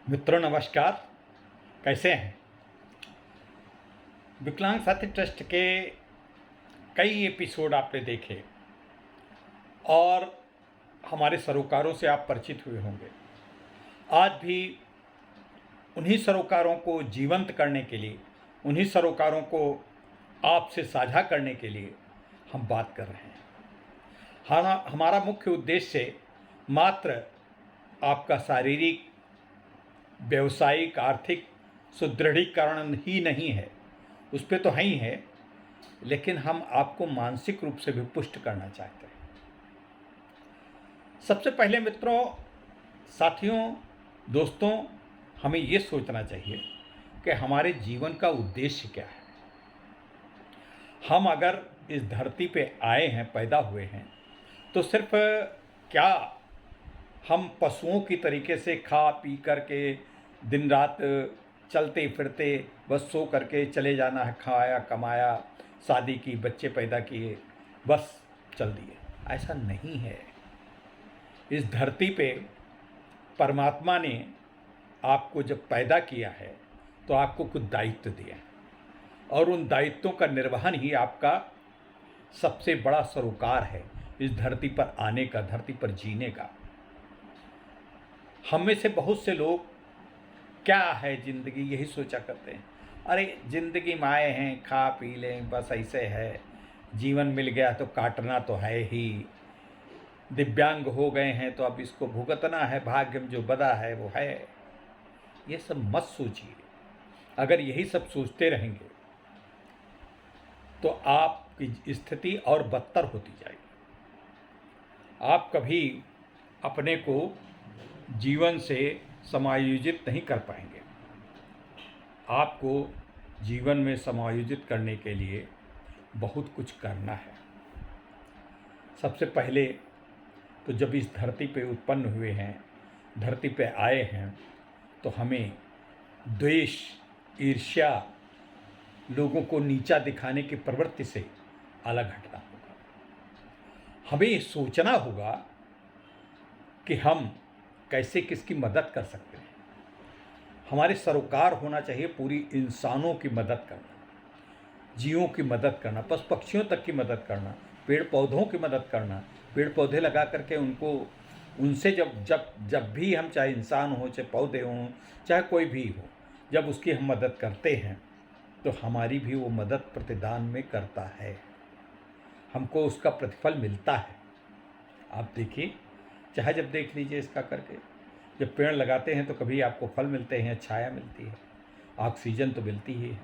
मित्रों नमस्कार। कैसे हैं? विकलांग साथी ट्रस्ट के कई एपिसोड आपने देखे और हमारे सरोकारों से आप परिचित हुए होंगे। आज भी उन्हीं सरोकारों को जीवंत करने के लिए, उन्हीं सरोकारों को आपसे साझा करने के लिए हम बात कर रहे हैं। हमारा मुख्य उद्देश्य मात्र आपका शारीरिक, व्यावसायिक, आर्थिक सुदृढ़ीकरण ही नहीं है, उस पे तो है ही है, लेकिन हम आपको मानसिक रूप से भी पुष्ट करना चाहते हैं। सबसे पहले मित्रों, साथियों, दोस्तों, हमें ये सोचना चाहिए कि हमारे जीवन का उद्देश्य क्या है। हम अगर इस धरती पे आए हैं, पैदा हुए हैं, तो सिर्फ क्या हम पशुओं की तरीके से खा पी करके दिन रात चलते फिरते बस सो करके चले जाना है, खाया कमाया, शादी की, बच्चे पैदा किए, बस चल दिए? ऐसा नहीं है। इस धरती पे परमात्मा ने आपको जब पैदा किया है तो आपको कुछ दायित्व दिए हैं और उन दायित्वों का निर्वहन ही आपका सबसे बड़ा सरोकार है इस धरती पर आने का, धरती पर जीने का। हम में से बहुत से लोग क्या है ज़िंदगी यही सोचा करते हैं, अरे ज़िंदगी में आए हैं, खा पी लें, बस ऐसे है, जीवन मिल गया तो काटना तो है ही, दिव्यांग हो गए हैं तो अब इसको भुगतना है, भाग्य में जो बदा है वो है। ये सब मत सोचिए। अगर यही सब सोचते रहेंगे तो आपकी स्थिति और बदतर होती जाएगी। आप कभी अपने को जीवन से समायोजित नहीं कर पाएंगे। आपको जीवन में समायोजित करने के लिए बहुत कुछ करना है। सबसे पहले तो जब इस धरती पे उत्पन्न हुए हैं, धरती पे आए हैं, तो हमें द्वेष, ईर्ष्या, लोगों को नीचा दिखाने की प्रवृत्ति से अलग हटना होगा। हमें सोचना होगा कि हम कैसे किसकी मदद कर सकते हैं। हमारे सरोकार होना चाहिए पूरी इंसानों की मदद करना, जीवों की मदद करना, पशु पक्षियों तक की मदद करना, पेड़ पौधों की मदद करना, पेड़ पौधे लगा करके उनको, उनसे जब भी हम, चाहे इंसान हो, चाहे पौधे हों, चाहे कोई भी हो, जब उसकी हम मदद करते हैं तो हमारी भी वो मदद प्रतिदान में करता है, हमको उसका प्रतिफल मिलता है। आप देखिए, चाहे जब देख लीजिए इसका करके, जब पेड़ लगाते हैं तो कभी आपको फल मिलते हैं, छाया मिलती है, ऑक्सीजन तो मिलती ही है।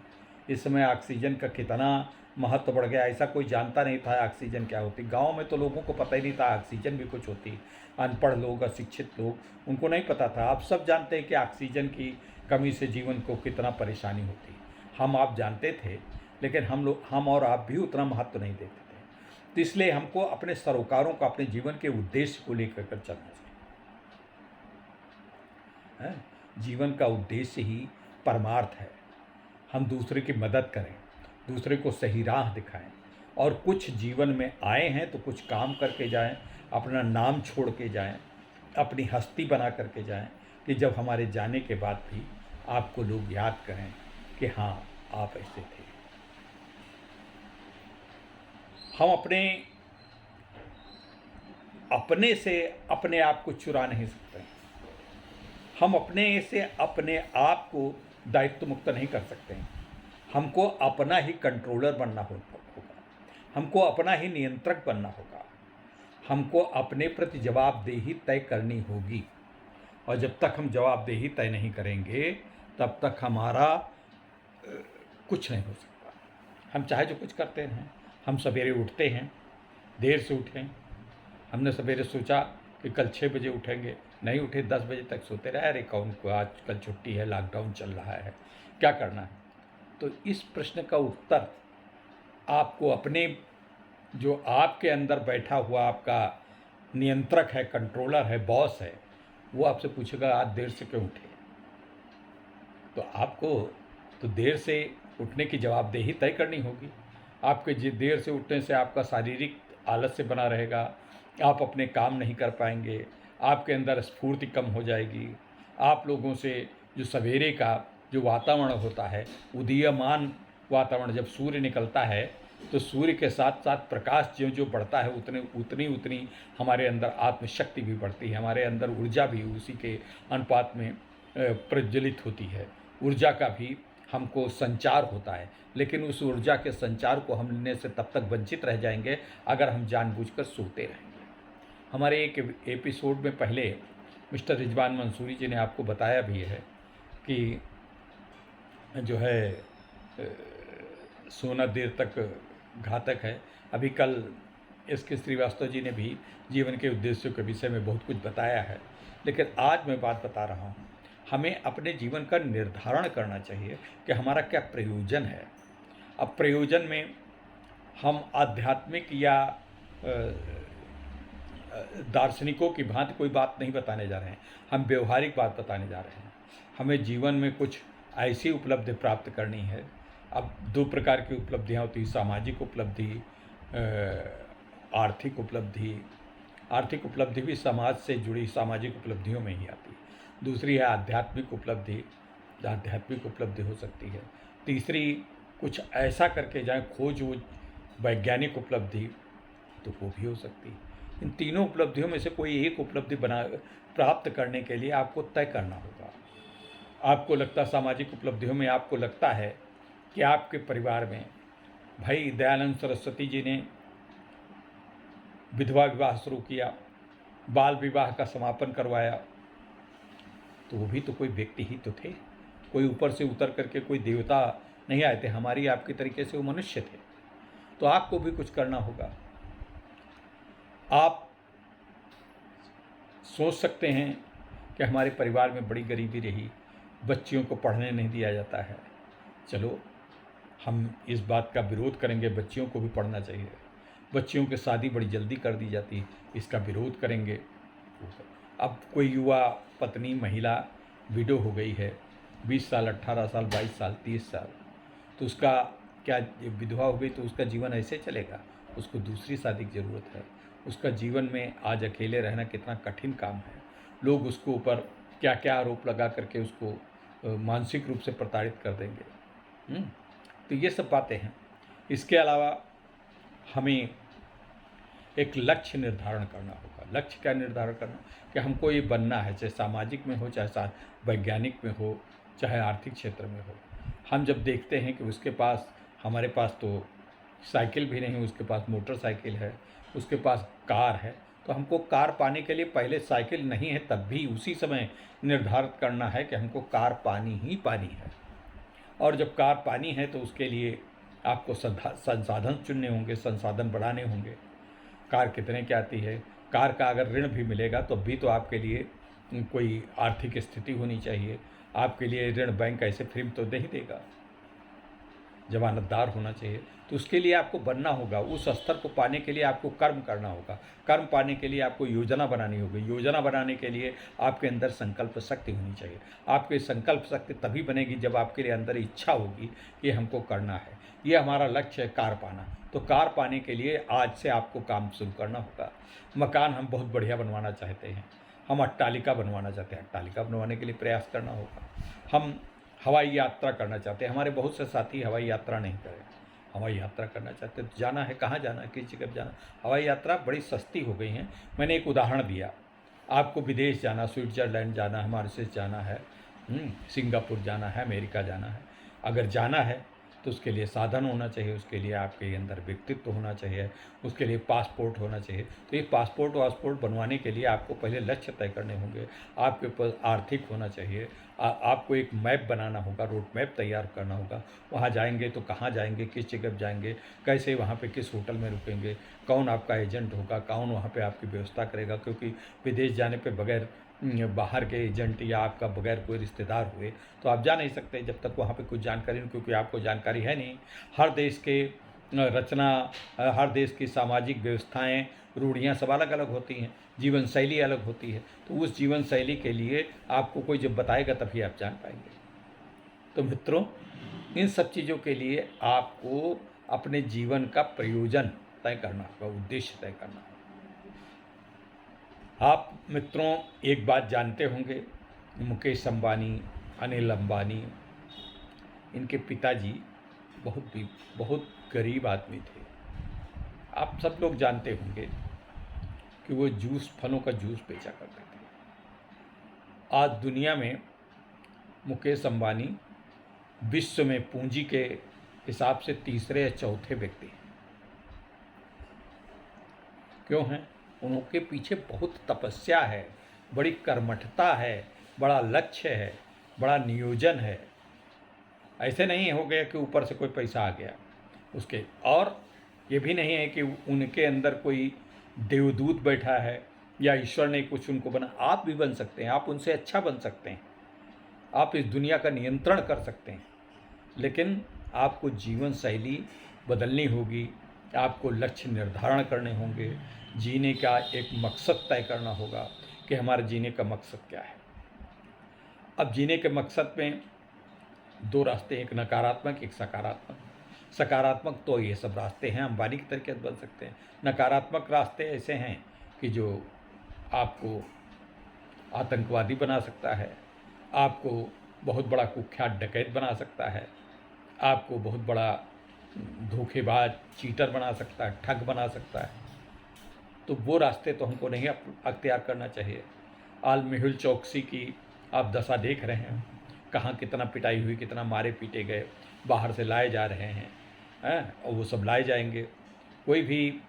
इस समय ऑक्सीजन का कितना महत्व बढ़ गया, ऐसा कोई जानता नहीं था ऑक्सीजन क्या होती। गांव में तो लोगों को पता ही नहीं था ऑक्सीजन भी कुछ होती। अनपढ़ लोग, अशिक्षित लोग, उनको नहीं पता था। आप सब जानते हैं कि ऑक्सीजन की कमी से जीवन को कितना परेशानी होती है। हम आप जानते थे, लेकिन हम और आप भी उतना महत्व नहीं देते थे। तो इसलिए हमको अपने सरोकारों का, अपने जीवन के उद्देश्य को लेकर कर चलना चाहिए। जीवन का उद्देश्य ही परमार्थ है। हम दूसरे की मदद करें, दूसरे को सही राह दिखाएं, और कुछ जीवन में आए हैं तो कुछ काम करके जाएं, अपना नाम छोड़ के जाएं, अपनी हस्ती बना करके जाएं, कि जब हमारे जाने के बाद भी आपको लोग याद करें कि हाँ, आप ऐसे थे। हम अपने से अपने आप को चुरा नहीं सकते। हम अपने से अपने आप को दायित्व मुक्त नहीं कर सकते हैं। हमको अपना ही कंट्रोलर बनना होगा, हमको अपना ही नियंत्रक बनना होगा, हमको अपने प्रति जवाबदेही तय करनी होगी। और जब तक हम जवाबदेही तय नहीं करेंगे तब तक हमारा कुछ नहीं हो सकता। हम चाहे जो कुछ करते हैं, हम सवेरे उठते हैं, देर से उठें, हमने सवेरे सोचा कि कल 6 बजे उठेंगे, नहीं उठे, 10 बजे तक सोते रहे, अरे कौन को, आज कल छुट्टी है, लॉकडाउन चल रहा है, क्या करना है। तो इस प्रश्न का उत्तर आपको अपने, जो आपके अंदर बैठा हुआ आपका नियंत्रक है, कंट्रोलर है, बॉस है, वो आपसे पूछेगा आज देर से क्यों उठे। तो आपको तो देर से उठने की जवाबदेही तय करनी होगी। आपके देर से उठने से आपका शारीरिक आलस्य बना रहेगा, आप अपने काम नहीं कर पाएंगे, आपके अंदर स्फूर्ति कम हो जाएगी, आप लोगों से जो सवेरे का जो वातावरण होता है, उदीयमान वातावरण, जब सूर्य निकलता है तो सूर्य के साथ साथ प्रकाश ज्यों ज्यों बढ़ता है उतनी उतनी हमारे अंदर आत्मशक्ति भी बढ़ती है, हमारे अंदर ऊर्जा भी उसी के अनुपात में प्रज्वलित होती है। ऊर्जा का भी हमको संचार होता है, लेकिन उस ऊर्जा के संचार को हम लेने से तब तक वंचित रह जाएंगे अगर हम जानबूझकर सोते रहेंगे। हमारे एक एपिसोड में पहले मिस्टर रिजवान मंसूरी जी ने आपको बताया भी है कि जो है सोना देर तक घातक है। अभी कल एस.के. श्रीवास्तव जी ने भी जीवन के उद्देश्यों के विषय में बहुत कुछ बताया है, लेकिन आज मैं बात बता रहा हूँ, हमें अपने जीवन का निर्धारण करना चाहिए कि हमारा क्या प्रयोजन है। अब प्रयोजन में हम आध्यात्मिक या दार्शनिकों की भांति कोई बात नहीं बताने जा रहे हैं, हम व्यवहारिक बात बताने जा रहे हैं। हमें जीवन में कुछ ऐसी उपलब्धि प्राप्त करनी है। अब दो प्रकार की उपलब्धियाँ होती हैं, सामाजिक उपलब्धि, आर्थिक उपलब्धि। आर्थिक उपलब्धि भी समाज से जुड़ी सामाजिक उपलब्धियों में ही आती है। दूसरी है आध्यात्मिक उपलब्धि, आध्यात्मिक उपलब्धि हो सकती है। तीसरी कुछ ऐसा करके जाए खोज वोज, वैज्ञानिक उपलब्धि, तो वो भी हो सकती है। इन तीनों उपलब्धियों में से कोई एक उपलब्धि प्राप्त करने के लिए आपको तय करना होगा। आपको लगता, सामाजिक उपलब्धियों में आपको लगता है कि आपके परिवार में भाई दयानंद सरस्वती जी ने विधवा विवाह शुरू किया, बाल विवाह का समापन करवाया, तो वो भी तो कोई व्यक्ति ही तो थे, कोई ऊपर से उतर करके कोई देवता नहीं आए थे, हमारी आपकी तरीके से वो मनुष्य थे। तो आपको भी कुछ करना होगा। आप सोच सकते हैं कि हमारे परिवार में बड़ी गरीबी रही, बच्चियों को पढ़ने नहीं दिया जाता है, चलो हम इस बात का विरोध करेंगे, बच्चियों को भी पढ़ना चाहिए। बच्चियों की शादी बड़ी जल्दी कर दी जाती है, इसका विरोध करेंगे। अब कोई युवा पत्नी महिला विडो हो गई है, 20 साल, 18 साल, 22 साल, 30 साल, तो उसका क्या, विधवा हो गई तो उसका जीवन ऐसे चलेगा? उसको दूसरी शादी की ज़रूरत है। उसका जीवन में आज अकेले रहना कितना कठिन काम है। लोग उसको ऊपर क्या क्या आरोप लगा करके उसको मानसिक रूप से प्रताड़ित कर देंगे। तो ये सब बातें हैं। इसके अलावा हमें एक लक्ष्य निर्धारण करना होगा। लक्ष्य क्या निर्धारण करना, कि हमको ये बनना है, चाहे सामाजिक में हो, चाहे वैज्ञानिक में हो, चाहे आर्थिक क्षेत्र में हो। हम जब देखते हैं कि उसके पास, हमारे पास तो साइकिल भी नहीं, उसके पास मोटरसाइकिल है, उसके पास कार है, तो हमको कार पाने के लिए पहले साइकिल नहीं है तब भी उसी समय निर्धारित करना है कि हमको कार पानी ही पानी है। और जब कार पानी है तो उसके लिए आपको संसाधन चुनने होंगे, संसाधन बढ़ाने होंगे। कार कितने की आती है, कार का अगर ऋण भी मिलेगा तो भी तो आपके लिए कोई आर्थिक स्थिति होनी चाहिए। आपके लिए ऋण बैंक ऐसे फ्री में तो नहीं देगा, जमानतदार होना चाहिए। तो उसके लिए आपको बनना होगा, उस स्तर को पाने के लिए आपको कर्म करना होगा। कर्म पाने के लिए आपको योजना बनानी होगी। योजना बनाने के लिए आपके अंदर संकल्प शक्ति होनी चाहिए। आपकी संकल्प शक्ति तभी बनेगी जब आपके लिए अंदर इच्छा होगी कि हमको करना है, ये हमारा लक्ष्य है, कार पाना। तो कार पाने के लिए आज से आपको काम शुरू करना होगा। मकान हम बहुत बढ़िया बनवाना चाहते हैं, हम अट्टालिका बनवाना चाहते हैं, अट्टालिका बनवाने के लिए प्रयास करना होगा। हम हवाई यात्रा करना चाहते हैं, हमारे बहुत से साथी हवाई यात्रा नहीं करें, हवाई यात्रा करना चाहते हैं। तो जाना है, कहाँ जाना है, किस जगह जाना। हवाई यात्रा बड़ी सस्ती हो गई हैं। मैंने एक उदाहरण दिया, आपको विदेश जाना, स्विट्ज़रलैंड जाना है, मॉरिशस जाना है, सिंगापुर जाना है, अमेरिका जाना है। अगर जाना है तो उसके लिए साधन होना चाहिए, उसके लिए आपके अंदर व्यक्तित्व होना चाहिए, उसके लिए पासपोर्ट होना चाहिए। तो ये पासपोर्ट वासपोर्ट बनवाने के लिए आपको पहले लक्ष्य तय करने होंगे, आपके पास आर्थिक होना चाहिए। आपको एक मैप बनाना होगा, रोड मैप तैयार करना होगा। वहाँ जाएंगे तो कहाँ जाएंगे, किस जगह जाएंगे, कैसे वहाँ पे किस होटल में रुकेंगे, कौन आपका एजेंट होगा, कौन वहाँ पे आपकी व्यवस्था करेगा। क्योंकि विदेश जाने पे बगैर बाहर के एजेंट या आपका बगैर कोई रिश्तेदार हुए तो आप जा नहीं सकते जब तक वहाँ पे कुछ जानकारी नहीं, क्योंकि आपको जानकारी है नहीं। हर देश के रचना, हर देश की सामाजिक व्यवस्थाएं, रूढ़ियाँ सब अलग अलग होती हैं, जीवन शैली अलग होती है। तो उस जीवन शैली के लिए आपको कोई जब बताएगा तभी आप जान पाएंगे। तो मित्रों, इन सब चीज़ों के लिए आपको अपने जीवन का प्रयोजन तय करना होगा, उद्देश्य तय करना होगा। आप मित्रों एक बात जानते होंगे मुकेश अंबानी, अनिल अंबानी, इनके पिताजी बहुत गरीब आदमी थे। आप सब लोग जानते होंगे कि वो फलों का जूस बेचा करते थे। आज दुनिया में मुकेश अंबानी विश्व में पूंजी के हिसाब से तीसरे या चौथे व्यक्ति हैं। क्यों हैं? उनके पीछे बहुत तपस्या है, बड़ी कर्मठता है, बड़ा लक्ष्य है, बड़ा नियोजन है। ऐसे नहीं हो गया कि ऊपर से कोई पैसा आ गया उसके। और ये भी नहीं है कि उनके अंदर कोई देवदूत बैठा है या ईश्वर ने कुछ उनको बना। आप भी बन सकते हैं, आप उनसे अच्छा बन सकते हैं, आप इस दुनिया का नियंत्रण कर सकते हैं, लेकिन आपको जीवन शैली बदलनी होगी, आपको लक्ष्य निर्धारण करने होंगे, जीने का एक मकसद तय करना होगा कि हमारे जीने का मकसद क्या है। अब जीने के मकसद में दो रास्ते, एक नकारात्मक, एक सकारात्मक। सकारात्मक तो ये सब रास्ते हैं, अंबानी के तरीके से बन सकते हैं। नकारात्मक रास्ते ऐसे हैं कि जो आपको आतंकवादी बना सकता है, आपको बहुत बड़ा कुख्यात डकैत बना सकता है, आपको बहुत बड़ा धोखेबाज चीटर बना सकता है, ठग बना सकता है। तो वो रास्ते तो हमको नहीं अख्तियार करना चाहिए। आज मेहुल चौकसी की आप दशा देख रहे हैं, कहाँ कितना पिटाई हुई, कितना मारे पीटे गए, बाहर से लाए जा रहे हैं और वो सब लाए जाएंगे। कोई भी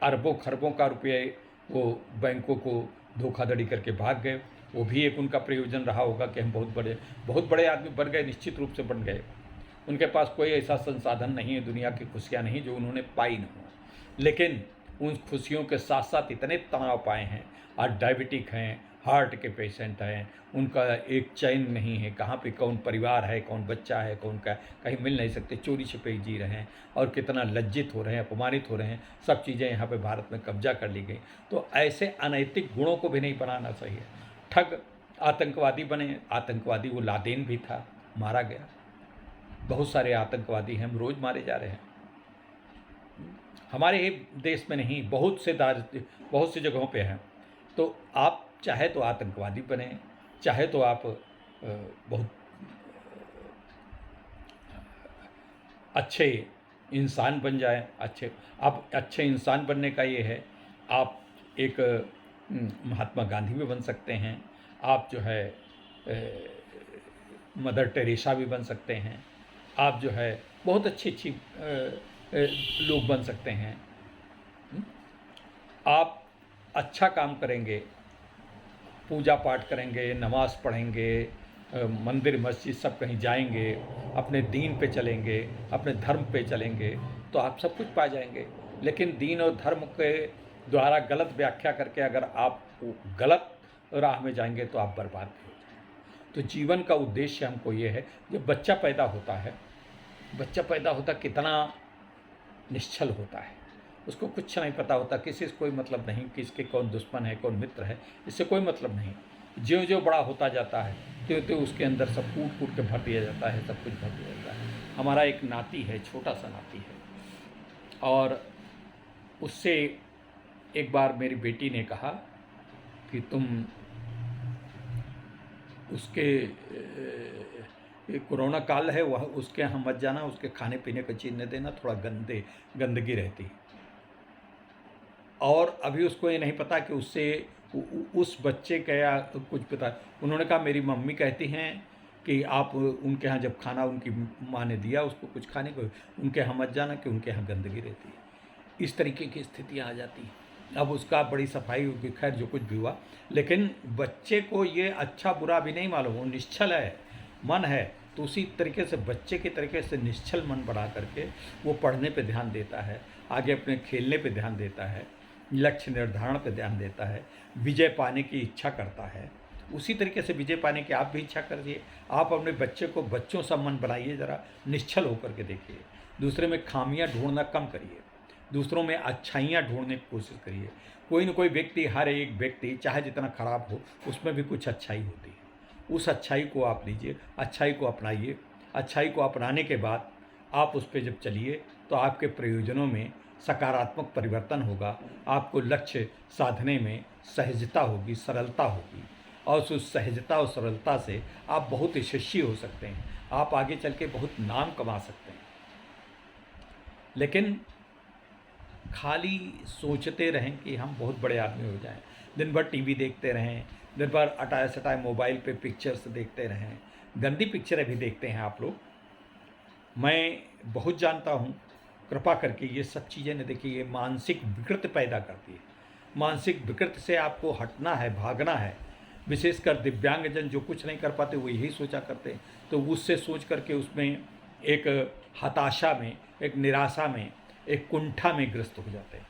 अरबों खरबों का रुपये वो बैंकों को धोखाधड़ी करके भाग गए, वो भी एक उनका प्रयोजन रहा होगा कि हम बहुत बड़े आदमी बन गए, निश्चित रूप से बन गए। उनके पास कोई ऐसा संसाधन नहीं है, दुनिया की खुशियाँ नहीं जो उन्होंने पाई न हो, लेकिन उन खुशियों के साथ साथ इतने तनाव पाए हैं। आज डायबिटिक हैं, हार्ट के पेशेंट हैं, उनका एक चैन नहीं है, कहाँ पे कौन परिवार है, कौन बच्चा है, कौन का कहीं मिल नहीं सकते, चोरी छिपे जी रहे हैं और कितना लज्जित हो रहे हैं, अपमानित हो रहे हैं। सब चीज़ें यहाँ पे भारत में कब्जा कर ली गई। तो ऐसे अनैतिक गुणों को भी नहीं बनाना चाहिए। ठग आतंकवादी बने, आतंकवादी वो लादेन भी था, मारा गया। बहुत सारे आतंकवादी हैं, हम रोज़ मारे जा रहे हैं। हमारे ही देश में नहीं, बहुत सी जगहों पे हैं। तो आप चाहे तो आतंकवादी बने, चाहे तो आप बहुत अच्छे इंसान बन जाएं। अच्छे इंसान बनने का ये है, आप एक महात्मा गांधी भी बन सकते हैं, आप जो है मदर टेरेसा भी बन सकते हैं, आप जो है बहुत अच्छी लोग बन सकते हैं। आप अच्छा काम करेंगे, पूजा पाठ करेंगे, नमाज़ पढ़ेंगे, मंदिर मस्जिद सब कहीं जाएंगे, अपने दीन पे चलेंगे, अपने धर्म पे चलेंगे, तो आप सब कुछ पा जाएंगे। लेकिन दीन और धर्म के द्वारा गलत व्याख्या करके अगर आप गलत राह में जाएंगे तो आप बर्बाद भी हो जाएंगे। तो जीवन का उद्देश्य हमको ये है, जब बच्चा पैदा होता कितना निश्चल होता है, उसको कुछ नहीं पता होता, किसी से कोई मतलब नहीं, किसके कौन दुश्मन है कौन मित्र है, इससे कोई मतलब नहीं। ज्यों बड़ा होता जाता है त्यों उसके अंदर सब कूट के भर दिया जाता है, सब कुछ भर दिया जाता है। हमारा एक नाती है, छोटा सा नाती है, और उससे एक बार मेरी बेटी ने कहा कि तुम उसके कोरोना काल है, वह उसके यहाँ मत जाना, उसके खाने पीने का चीज़ न देना, थोड़ा गंदगी रहती है। और अभी उसको ये नहीं पता कि उससे उस बच्चे का या कुछ पता। उन्होंने कहा मेरी मम्मी कहती हैं कि आप उनके यहाँ जब खाना उनकी माँ ने दिया उसको कुछ खाने को, उनके यहाँ मत जाना कि उनके यहाँ गंदगी रहती है। इस तरीके की स्थितियाँ आ जाती हैं। अब उसका बड़ी सफाई होगी, खैर जो कुछ भी हुआ, लेकिन बच्चे को ये अच्छा बुरा भी नहीं मालूम, वो निश्चल है, मन है। तो उसी तरीके से बच्चे के तरीके से निश्चल मन बढ़ा करके वो पढ़ने पे ध्यान देता है, आगे अपने खेलने पे ध्यान देता है, लक्ष्य निर्धारण पे ध्यान देता है, विजय पाने की इच्छा करता है। उसी तरीके से विजय पाने की आप भी इच्छा करिए। आप अपने बच्चे को बच्चों सा मन बनाइए, ज़रा निश्चल होकर के देखिए, दूसरे में खामियां ढूंढना कम करिए, दूसरों में अच्छाइयाँ ढूंढने की कोशिश करिए। कोई न कोई व्यक्ति, हर एक व्यक्ति चाहे जितना खराब हो, उसमें भी कुछ अच्छाई होती है। उस अच्छाई को आप लीजिए, अच्छाई को अपनाइए। अच्छाई को अपनाने के बाद आप उस पर जब चलिए तो आपके प्रयोजनों में सकारात्मक परिवर्तन होगा, आपको लक्ष्य साधने में सहजता होगी, सरलता होगी, और उस सहजता और सरलता से आप बहुत यशस्वी हो सकते हैं। आप आगे चल के बहुत नाम कमा सकते हैं। लेकिन खाली सोचते रहें कि हम बहुत बड़े आदमी हो जाएं, दिन भर टीवी देखते रहें, दिन भर अटाए सटाए मोबाइल पे पिक्चर्स देखते रहें, गंदी पिक्चरें भी देखते हैं आप लोग। मैं बहुत जानता हूँ, कृपा करके ये सब चीज़ें न देखिए, ये मानसिक विकृति पैदा करती है। मानसिक विकृति से आपको हटना है, भागना है। विशेषकर दिव्यांगजन जो कुछ नहीं कर पाते वो यही सोचा करते हैं, तो उससे सोच करके उसमें एक हताशा में, एक निराशा में, एक कुंठा में ग्रस्त हो जाते हैं।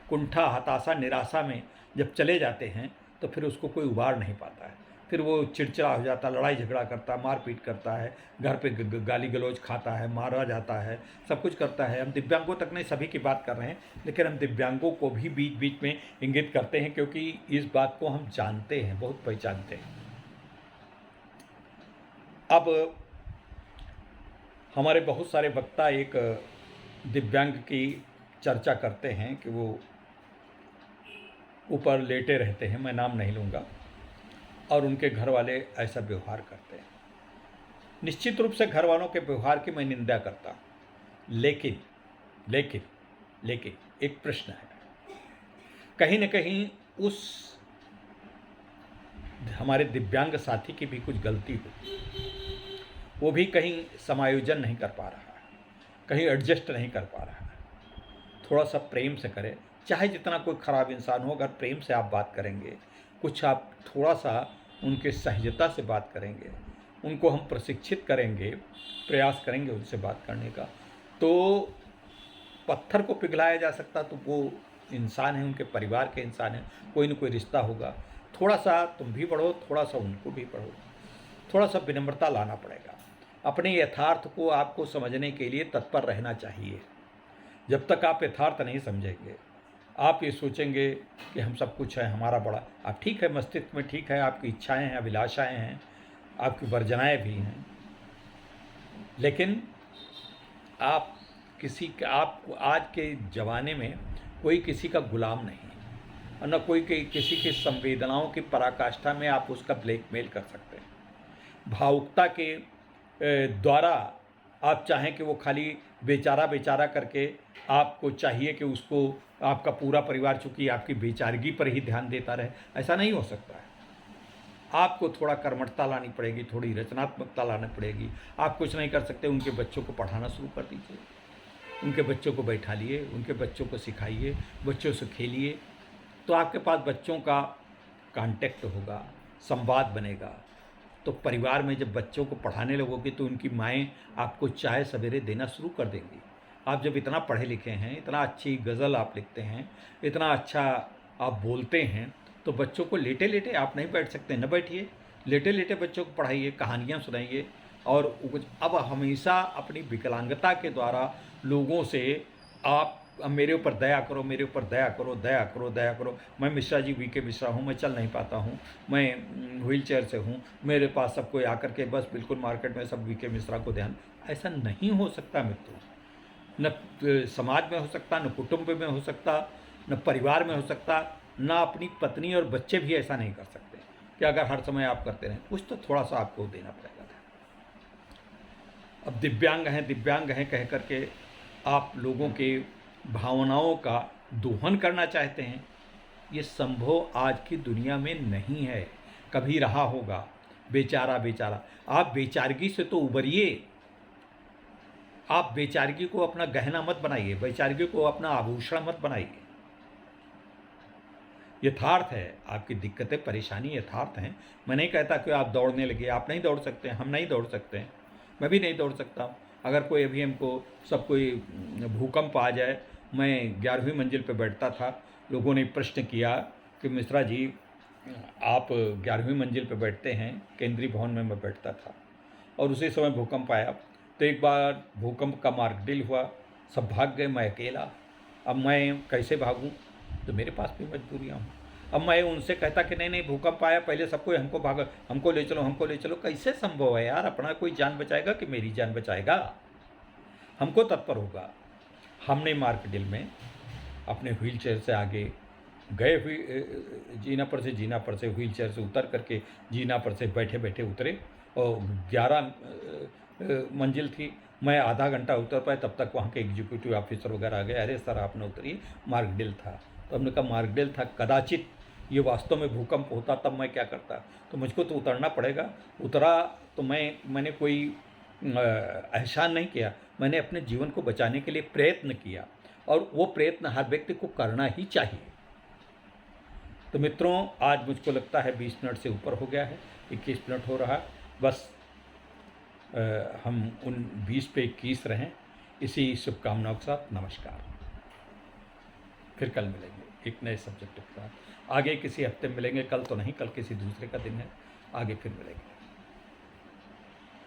कुंठा, हताशा, निराशा में जब चले जाते हैं तो फिर उसको कोई उबार नहीं पाता है। फिर वो चिड़चिड़ा हो जाता है, लड़ाई झगड़ा करता है, मारपीट करता है, घर पे गाली गलौज खाता है, मारा जाता है, सब कुछ करता है। हम दिव्यांगों तक नहीं, सभी की बात कर रहे हैं, लेकिन हम दिव्यांगों को भी बीच बीच में इंगित करते हैं, क्योंकि इस बात को हम जानते हैं, बहुत पहचानते हैं। अब हमारे बहुत सारे वक्ता एक दिव्यांग की चर्चा करते हैं कि वो ऊपर लेटे रहते हैं, मैं नाम नहीं लूँगा, और उनके घर वाले ऐसा व्यवहार करते हैं। निश्चित रूप से घर वालों के व्यवहार की मैं निंदा करता हूँ, लेकिन लेकिन लेकिन एक प्रश्न है, कहीं न कहीं उस हमारे दिव्यांग साथी की भी कुछ गलती होती है। वो भी कहीं समायोजन नहीं कर पा रहा है, कहीं एडजस्ट नहीं कर पा रहा है। थोड़ा सा प्रेम से करें, चाहे जितना कोई ख़राब इंसान हो, अगर प्रेम से आप बात करेंगे, कुछ आप थोड़ा सा उनके सहजता से बात करेंगे, उनको हम प्रशिक्षित करेंगे, प्रयास करेंगे उनसे बात करने का, तो पत्थर को पिघलाया जा सकता। तो वो इंसान है, उनके परिवार के इंसान हैं, कोई न कोई रिश्ता होगा। थोड़ा सा तुम भी बढ़ो, थोड़ा सा उनको भी बढ़ो, थोड़ा सा विनम्रता लाना पड़ेगा। अपने यथार्थ को आपको समझने के लिए तत्पर रहना चाहिए। जब तक आप यथार्थ नहीं समझेंगे, आप ये सोचेंगे कि हम सब कुछ है, हमारा बड़ा, आप ठीक है, मस्तिष्क में ठीक है, आपकी इच्छाएं हैं, अभिलाषाएं हैं, आपकी वर्जनाएं भी हैं, लेकिन आप आप आज के ज़माने में कोई किसी का गुलाम नहीं है, और न कोई किसी की संवेदनाओं की पराकाष्ठा में आप उसका ब्लैकमेल कर सकते हैं। भावुकता के द्वारा आप चाहें कि वो खाली बेचारा बेचारा करके, आपको चाहिए कि उसको आपका पूरा परिवार चूँकि आपकी बेचारगी पर ही ध्यान देता रहे, ऐसा नहीं हो सकता है। आपको थोड़ा कर्मठता लानी पड़ेगी, थोड़ी रचनात्मकता लानी पड़ेगी। आप कुछ नहीं कर सकते, उनके बच्चों को पढ़ाना शुरू कर दीजिए, उनके बच्चों को बैठा लिए, उनके बच्चों को सिखाइए, बच्चों से खेलिए, तो आपके पास बच्चों का कांटेक्ट होगा, संवाद बनेगा। तो परिवार में जब बच्चों को पढ़ाने लगोगे तो उनकी माएँ आपको चाय सवेरे देना शुरू कर देंगी। आप जब इतना पढ़े लिखे हैं, इतना अच्छी गज़ल आप लिखते हैं, इतना अच्छा आप बोलते हैं, तो बच्चों को लेटे लेटे आप नहीं बैठ सकते, न बैठिए, लेटे लेटे बच्चों को पढ़ाइए, कहानियाँ सुनाइए। और अब हमेशा अपनी विकलांगता के द्वारा लोगों से आप मेरे ऊपर दया करो, मेरे ऊपर दया करो, दया करो, दया करो, मैं मिश्रा जी वीके मिश्रा हूँ, मैं चल नहीं पाता हूँ, मैं व्हील चेयर से हूँ, मेरे पास सब कोई आकर के बस बिल्कुल मार्केट में सब वीके मिश्रा को ध्यान, ऐसा नहीं हो सकता मित्रों। न समाज में हो सकता, न कुटुंब में हो सकता, न परिवार में हो सकता, न अपनी पत्नी और बच्चे भी ऐसा नहीं कर सकते कि अगर हर समय आप करते रहें। कुछ तो थोड़ा सा आपको देना पड़ेगा। अब दिव्यांग हैं कह करके आप लोगों के भावनाओं का दोहन करना चाहते हैं, ये संभव आज की दुनिया में नहीं है, कभी रहा होगा। बेचारा बेचारा, आप बेचारगी से तो उबरिए। आप बेचारगी को अपना गहना मत बनाइए, बेचारगी को अपना आभूषण मत बनाइए। यथार्थ है, आपकी दिक्कतें परेशानी यथार्थ हैं। मैं नहीं कहता कि आप दौड़ने लगे, आप नहीं दौड़ सकते, हम नहीं दौड़ सकते हैं, मैं भी नहीं दौड़ सकता। अगर कोई अभी हमको सब कोई भूकंप आ जाए, मैं 11वीं मंजिल पर बैठता था, लोगों ने प्रश्न किया कि मिश्रा जी आप 11वीं मंजिल पर बैठते हैं, केंद्रीय भवन में मैं बैठता था, और उसी समय भूकंप आया। तो एक बार भूकंप का मार्गडिल हुआ, सब भाग गए, मैं अकेला। अब मैं कैसे भागूं? तो मेरे पास भी मजबूरियां हूँ। अब मैं उनसे कहता कि नहीं नहीं भूकंप आया, पहले सबको हमको ले चलो, हमको ले चलो। कैसे संभव है यार? अपना कोई जान बचाएगा कि मेरी जान बचाएगा? हमको तत्पर होगा। हमने मार्कडिल में अपने व्हील चेयर से आगे गए हुए जीना पर से व्हील चेयर से उतर करके जीना पर से बैठे बैठे उतरे और 11 मंजिल थी। मैं आधा घंटा उतर पाया, तब तक वहाँ के एग्जीक्यूटिव ऑफिसर वगैरह आ गए। अरे सर आप न उतरिए, मार्कडील था। तो हमने कहा मार्कडील था, कदाचित ये वास्तव में भूकंप होता तब मैं क्या करता, तो मुझको तो उतरना पड़ेगा। उतरा तो मैंने कोई एहसान नहीं किया, मैंने अपने जीवन को बचाने के लिए प्रयत्न किया, और वो प्रयत्न हर व्यक्ति को करना ही चाहिए। तो मित्रों, आज मुझको लगता है 20 मिनट से ऊपर हो गया है, 21 मिनट हो रहा है। बस हम उन 20 पे 21 रहें, इसी शुभकामनाओं के साथ नमस्कार। फिर कल मिलेंगे एक नए सब्जेक्ट के साथ। आगे किसी हफ्ते में मिलेंगे, कल तो नहीं, कल किसी दूसरे का दिन है, आगे फिर मिलेंगे।